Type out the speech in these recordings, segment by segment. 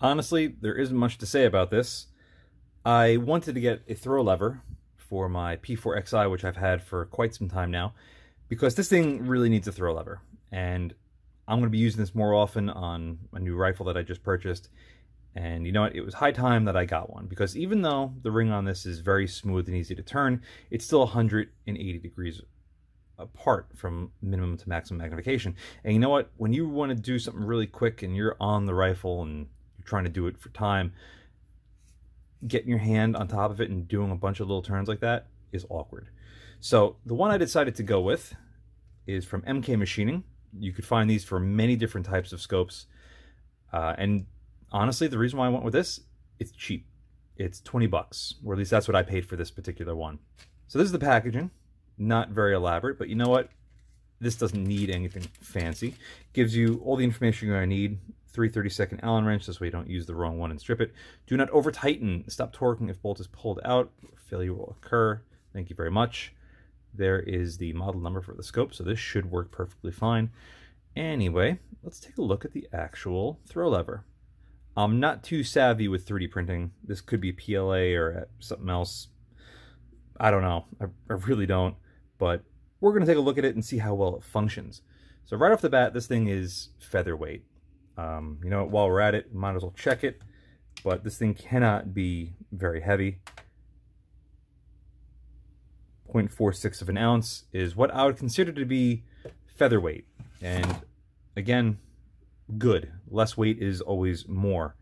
Honestly, there isn't much to say about this. I wanted to get a throw lever for my P4XI, which I've had for quite some time now, because this thing really needs a throw lever. And I'm going to be using this more often on a new rifle that I just purchased. And you know what? It was high time that I got one, because even though the ring on this is very smooth and easy to turn, it's still 180 degrees apart from minimum to maximum magnification. And you know what? When you want to do something really quick and you're on the rifle and you're trying to do it for time, getting your hand on top of it and doing a bunch of little turns like that is awkward. So the one I decided to go with is from MK Machining. You could find these for many different types of scopes. And honestly, the reason why I went with this, it's cheap. It's 20 bucks, or at least that's what I paid for this particular one. So this is the packaging. Not very elaborate, but you know what? This doesn't need anything fancy. Gives you all the information you're going to need. 3/32 Allen wrench, this way you don't use the wrong one and strip it. Do not over tighten. Stop torquing if bolt is pulled out. Failure will occur. Thank you very much. There is the model number for the scope, so this should work perfectly fine. Anyway, let's take a look at the actual throw lever. I'm not too savvy with 3D printing. This could be PLA or something else. I don't know. I really don't. But we're going to take a look at it and see how well it functions. So right off the bat, this thing is featherweight. You know, while we're at it, we might as well check it. But this thing cannot be very heavy. 0.46 of an ounce is what I would consider to be featherweight. And again, good. Less weight is always more.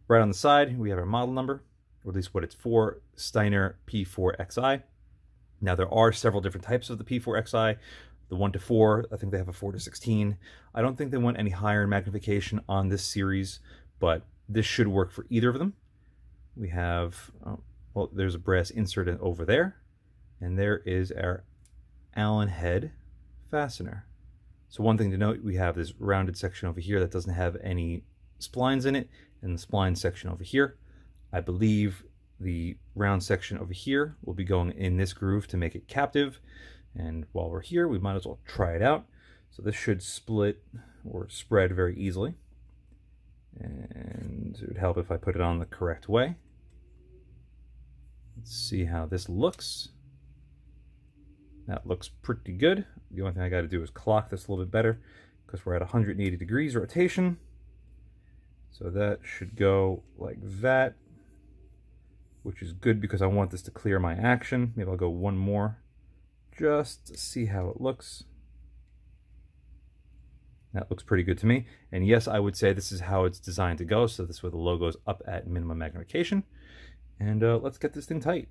Right on the side, we have our model number, or at least what it's for, Steiner P4XI. Now, there are several different types of the P4XI. The 1 to 4, I think they have a 4 to 16. I don't think they want any higher in magnification on this series, but this should work for either of them. We have, well, there's a brass insert over there, and there is our Allen head fastener. So one thing to note, we have this rounded section over here that doesn't have any splines in it, and the spline section over here. I believe the round section over here will be going in this groove to make it captive. And while we're here, we might as well try it out. So this should split or spread very easily. And it would help if I put it on the correct way. Let's see how this looks. That looks pretty good. The only thing I got to do is clock this a little bit better because we're at 180 degrees rotation. So that should go like that, which is good because I want this to clear my action. Maybe I'll go one more just to see how it looks. That looks pretty good to me. And yes, I would say this is how it's designed to go. So this is where the logo is up at minimum magnification. And let's get this thing tight.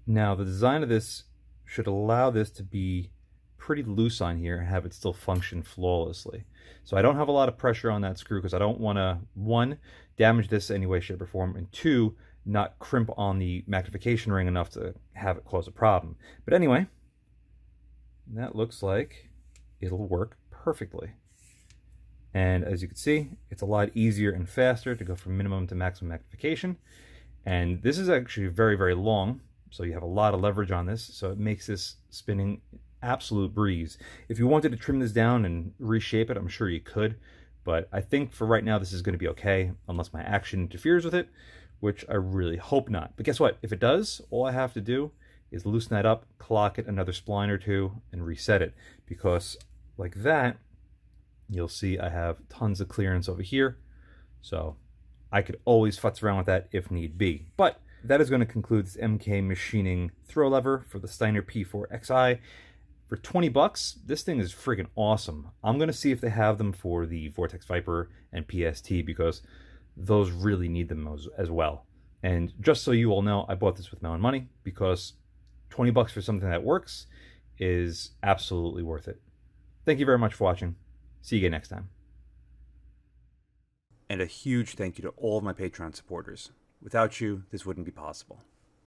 Now, the design of this should allow this to be pretty loose on here and have it still function flawlessly. So I don't have a lot of pressure on that screw because I don't want to, one, damage this any way, shape, or form, and two, not crimp on the magnification ring enough to have it cause a problem. But anyway, that looks like it'll work perfectly. And as you can see, it's a lot easier and faster to go from minimum to maximum magnification. And this is actually very, very long, so you have a lot of leverage on this, so it makes this spinning absolute breeze. If you wanted to trim this down and reshape it, I'm sure you could, but I think for right now this is going to be okay, unless my action interferes with it, which I really hope not. But guess what? If it does, all I have to do is loosen that up, clock it another spline or two, and reset it. Because like that, you'll see I have tons of clearance over here. So I could always futz around with that if need be. But that is going to conclude this MK Machining throw lever for the Steiner P4XI. For 20 bucks, this thing is freaking awesome. I'm going to see if they have them for the Vortex Viper and PST because those really need them as well. And just so you all know, I bought this with my own money because 20 bucks for something that works is absolutely worth it. Thank you very much for watching. See you again next time. And a huge thank you to all of my Patreon supporters. Without you, this wouldn't be possible.